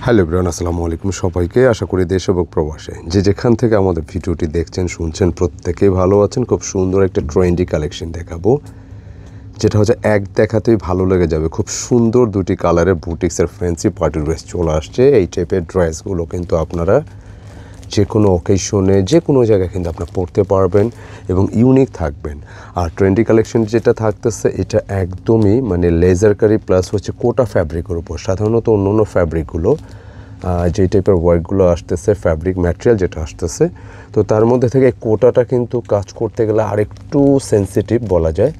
Hello everyone, আসসালামু আলাইকুম সবাইকে। আশা করি দেশ এবং প্রবাসে যে যেখান থেকে আমাদের ভিডিওটি দেখছেন শুনছেন প্রত্যেকেই ভালো আছেন। খুব সুন্দর একটা ট্রেন্ডি কালেকশন দেখাবো, যেটা হচ্ছে এক দেখাতেই ভালো লেগে যাবে। খুব সুন্দর দুটি কালারের বুটিক্সের ফ্যান্সি পার্টি ড্রেস চলে আসছে। এই টাইপের ড্রেসগুলো কিন্তু আপনারা যে কোনো অকেশনে যে কোনো জায়গায় কিন্তু আপনারা পরতে পারবেন এবং ইউনিক থাকবেন। আর ট্রেন্ডি কালেকশন যেটা থাকতেছে এটা একদমই মানে লেজার কারি প্লাস হচ্ছে কোটা ফ্যাব্রিকের উপর। সাধারণত অন্য অন্য ফ্যাব্রিকগুলো যে টাইপের ওয়ার্কগুলো আসতেছে, ফ্যাব্রিক ম্যাটেরিয়াল যেটা আসতেছে, তো তার মধ্যে থেকে কোটাটা কিন্তু কাজ করতে গেলে আরেকটু সেন্সিটিভ বলা যায়।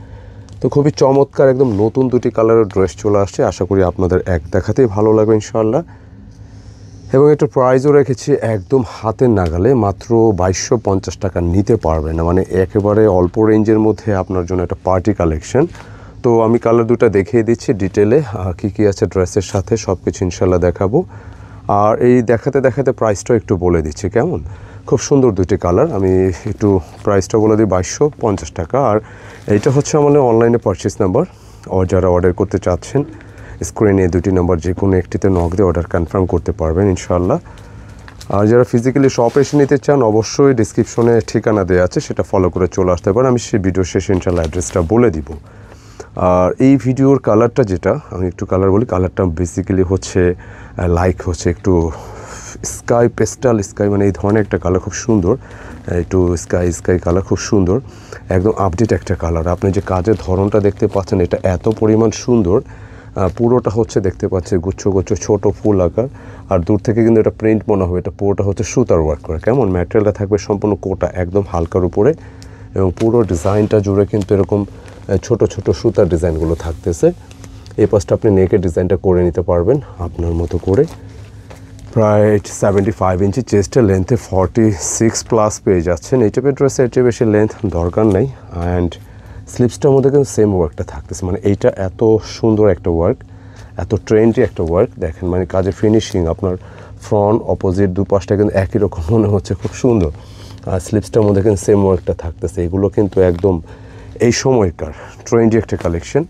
তো খুবই চমৎকার একদম নতুন দুটি কালারের ড্রেস চলে আসছে। আশা করি আপনাদের এক দেখাতেই ভালো লাগবে ইনশাআল্লাহ। এবং একটা প্রাইজও রেখেছি একদম হাতের নাগালে, মাত্র 2250 টাকা নিতে পারবেন না, মানে একেবারে অল্প রেঞ্জের মধ্যে আপনার জন্য একটা পার্টি কালেকশন। তো আমি কালার দুটো দেখিয়ে দিচ্ছি ডিটেলে, কী কী আছে ড্রেসের সাথে সব কিছু ইনশাল্লাহ দেখাবো। আর এই দেখাতে দেখাতে প্রাইসটাও একটু বলে দিচ্ছি কেমন। খুব সুন্দর দুটি কালার, আমি একটু প্রাইসটা বলে দিই 2250 টাকা। আর এইটা হচ্ছে আমাদের অনলাইনে পারচেস নাম্বার, যারা অর্ডার করতে চাচ্ছেন স্ক্রিনে দুটি নাম্বার যে কোনো একটিতে নক দিয়ে অর্ডার কনফার্ম করতে পারবেন ইনশাআল্লাহ। আর যারা ফিজিক্যালি শপে এসে নিতে চান অবশ্যই ডিসক্রিপশনে ঠিকানা দেওয়া আছে, সেটা ফলো করে চলে আসতে পারেন। আমি সেই ভিডিও শেষে ইনশাআল্লাহ অ্যাড্রেসটা বলে দিব। আর এই ভিডিওর কালারটা যেটা আমি একটু কালার বলি, কালারটা বেসিক্যালি হচ্ছে হচ্ছে একটু স্কাই পেস্টাল স্কাই, মানে এই ধরনের একটা কালার, খুব সুন্দর একটু স্কাই কালার, খুব সুন্দর একদম আপডেট একটা কালার। আপনি যে কাজের ধরনটা দেখতে পাচ্ছেন এটা এত পরিমাণ সুন্দর, পুরোটা হচ্ছে দেখতে পাচ্ছে গুচ্ছ গুচ্ছ ছোট ফুল আকার। আর দূর থেকে কিন্তু এটা প্রিন্ট মনে হবে, এটা পুরোটা হচ্ছে সুতার ওয়ার্ক করা। কেমন ম্যাটেরিয়ালটা থাকবে সম্পূর্ণ কোটা একদম হালকার উপরে, এবং পুরো ডিজাইনটা জুড়ে কিন্তু এরকম ছোট ছোট সুতার ডিজাইনগুলো থাকতেছে। এই পাশটা আপনি নেকের ডিজাইনটা করে নিতে পারবেন আপনার মতো করে। প্রায় 75 ইঞ্চি চেস্টের লেন্থে 46 প্লাস পেয়ে যাচ্ছেন। এই টাইপের ড্রেসে এর চেয়ে বেশি লেন্থ দরকার নেই। অ্যান্ড স্লিপসটার মধ্যে কিন্তু সেম ওয়ার্কটা থাকতেছে, মানে এইটা এত সুন্দর একটা ওয়ার্ক, এত ট্রেন্ডি একটা ওয়ার্ক। দেখেন মানে কাজের ফিনিশিং আপনার ফ্রন্ট অপোজিট দুপাশটা কিন্তু একই রকম মনে হচ্ছে, খুব সুন্দর। আর স্লিপসটার মধ্যে কিন্তু সেম ওয়ার্কটা থাকতেছে। এগুলো কিন্তু একদম এই সময়কার ট্রেন্ডি একটা কালেকশন,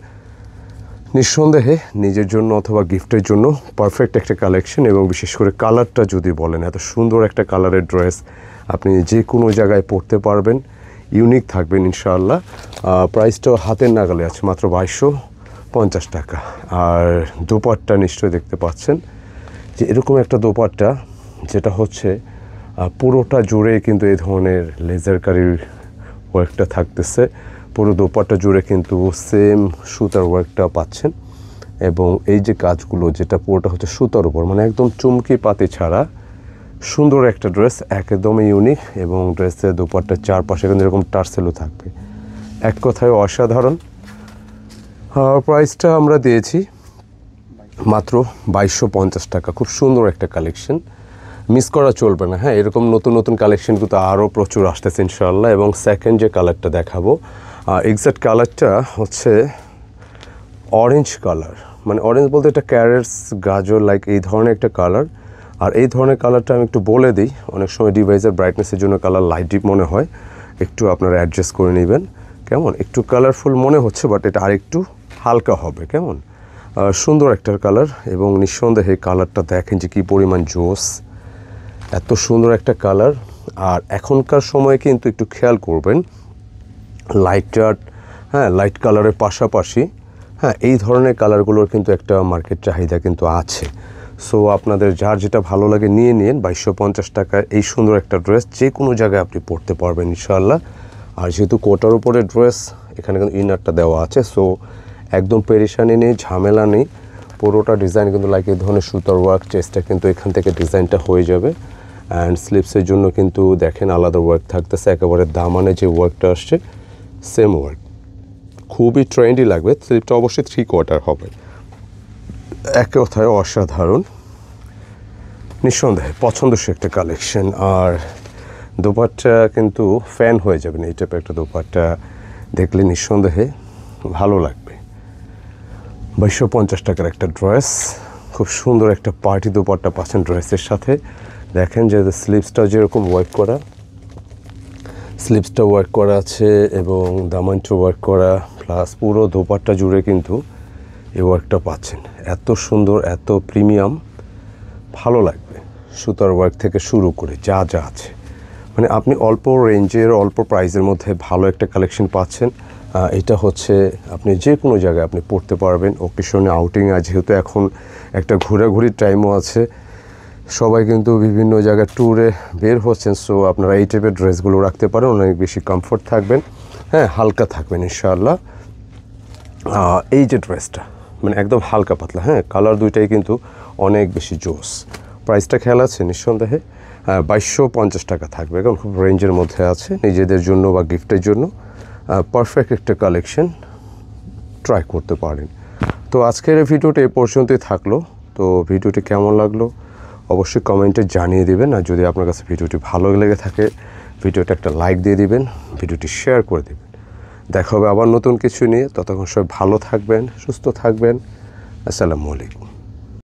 নিঃসন্দেহে নিজের জন্য অথবা গিফটের জন্য পারফেক্ট একটা কালেকশন। এবং বিশেষ করে কালারটা যদি বলেন, এত সুন্দর একটা কালারের ড্রেস আপনি যে কোনো জায়গায় পরতে পারবেন, ইউনিক থাকবেন ইনশাআল্লাহ। প্রাইসটাও হাতের নাগালে আছে, মাত্র 2250 টাকা। আর দোপাট্টা নিশ্চয়ই দেখতে পাচ্ছেন যে এরকম একটা দোপাট্টা, যেটা হচ্ছে পুরোটা জুড়ে কিন্তু এই ধরনের লেজার কারির ওয়ার্কটা থাকতেছে। পুরো দোপাট্টা জুড়ে কিন্তু সেম সুতার ওয়ার্কটা পাচ্ছেন। এবং এই যে কাজগুলো যেটা পুরোটা হচ্ছে সুতার উপর, মানে একদম চুমকি পাতি ছাড়া সুন্দর একটা ড্রেস, একদমই ইউনিক। এবং ড্রেসের দোপাট্টার চারপাশে কিন্তু এরকম টার্সেলও থাকবে, এক কথায় অসাধারণ। প্রাইসটা আমরা দিয়েছি মাত্র 2250 টাকা। খুব সুন্দর একটা কালেকশন, মিস করা চলবে না। হ্যাঁ, এরকম নতুন নতুন কালেকশন কিন্তু আরও প্রচুর আসতেছে ইনশাআল্লাহ। এবং সেকেন্ড যে কালারটা দেখাবো, এক্স্যাক্ট কালারটা হচ্ছে অরেঞ্জ কালার, মানে অরেঞ্জ বলতে এটা ক্যারেটস গাজর লাইক এই ধরনের একটা কালার। আর এই ধরনের কালারটা আমি একটু বলে দিই, অনেক সময় ডিভাইসের ব্রাইটনেসের জন্য কালার লাইট ডিপ মনে হয়, একটু আপনারা অ্যাডজাস্ট করে নেবেন। কেমন একটু কালারফুল মনে হচ্ছে, বাট এটা আরেকটু হালকা হবে। কেমন সুন্দর একটা কালার। এবং নিঃসন্দেহে কালারটা দেখেন যে কী পরিমাণ জোস, এত সুন্দর একটা কালার। আর এখনকার সময়ে কিন্তু একটু খেয়াল করবেন লাইট কালারের পাশাপাশি এই ধরনের কালারগুলোর কিন্তু একটা মার্কেট চাহিদা কিন্তু আছে। সো আপনাদের যার যেটা ভালো লাগে নিয়ে নিন। 2250 টাকায় এই সুন্দর একটা ড্রেস যে কোনো জায়গায় আপনি পরতে পারবেন ইনশাআল্লাহ। আর যেহেতু কোটার উপরে ড্রেস, এখানে কিন্তু ইনারটা দেওয়া আছে, সো একদম পেরেশানি নেই, ঝামেলা নেই। পুরোটা ডিজাইন কিন্তু লাইক এই ধরনের সুতার ওয়ার্ক, চেস্টটা কিন্তু এখান থেকে ডিজাইনটা হয়ে যাবে। অ্যান্ড স্লিপসের জন্য কিন্তু দেখেন আলাদা ওয়ার্ক থাকতেছে, একেবারে দামানে যে ওয়ার্কটা আসছে সেম ওয়ার্ক, খুবই ট্রেন্ডি লাগবে। স্লিপটা অবশ্যই 3 কোয়ার্টার হবে, এক কথায় অসাধারণ, নিঃসন্দেহে পছন্দসই একটা কালেকশন। আর দোপাট্টা কিন্তু ফ্যান হয়ে যাবেন, এই টাইপের একটা দোপাট্টা দেখলে নিঃসন্দেহে ভালো লাগবে। 2250 টাকার একটা ড্রেস, খুব সুন্দর একটা পার্টি দোপাট্টা পাচ্ছেন ড্রেসের সাথে। দেখেন যে স্লিপসটা যেরকম স্লিপসটা ওয়ার্ক করা আছে এবং দামানটা ওয়ার্ক করা, প্লাস পুরো দোপাট্টা জুড়ে কিন্তু এই ওয়ার্কটা পাচ্ছেন। এত সুন্দর, এত প্রিমিয়াম, ভালো লাগবে। সুতার ওয়ার্ক থেকে শুরু করে যা যা আছে, মানে আপনি অল্প রেঞ্জের অল্প প্রাইসের মধ্যে ভালো একটা কালেকশন পাচ্ছেন। এটা হচ্ছে আপনি যে কোনো জায়গায় আপনি পরতে পারবেন। অকেশনে আউটিং আছে, যেহেতু এখন একটা ঘোরাঘুরির টাইমও আছে, সবাই কিন্তু বিভিন্ন জায়গায় ট্যুরে বের হচ্ছেন। সো আপনারা এই টাইপের ড্রেসগুলো রাখতে পারেন, অনেক বেশি কমফোর্ট থাকবেন, হ্যাঁ হালকা থাকবেন ইনশাআল্লাহ। এই যে ড্রেসটা মানে একদম হালকা পাতলা, হ্যাঁ কালার দুইটাই কিন্তু অনেক বেশি জোস। প্রাইসটা খেয়াল আছে নিঃসন্দেহে 2250 টাকা থাকবে, এখন খুব রেঞ্জের মধ্যে আছে। নিজেদের জন্য বা গিফটের জন্য পারফেক্ট একটা কালেকশন, ট্রাই করতে পারেন। তো আজকের এই ভিডিওটা এ পর্যন্তই থাকলো। তো ভিডিওটি কেমন লাগলো অবশ্যই কমেন্টে জানিয়ে দিবেন। আর যদি আপনার কাছে ভিডিওটি ভালো লেগে থাকে ভিডিওটা একটা লাইক দিয়ে দিবেন, ভিডিওটি শেয়ার করে দিবেন। দেখা হবে আবার নতুন কিছু নিয়ে। ততক্ষণ সবাই ভালো থাকবেন, সুস্থ থাকবেন। আসসালামু আলাইকুম।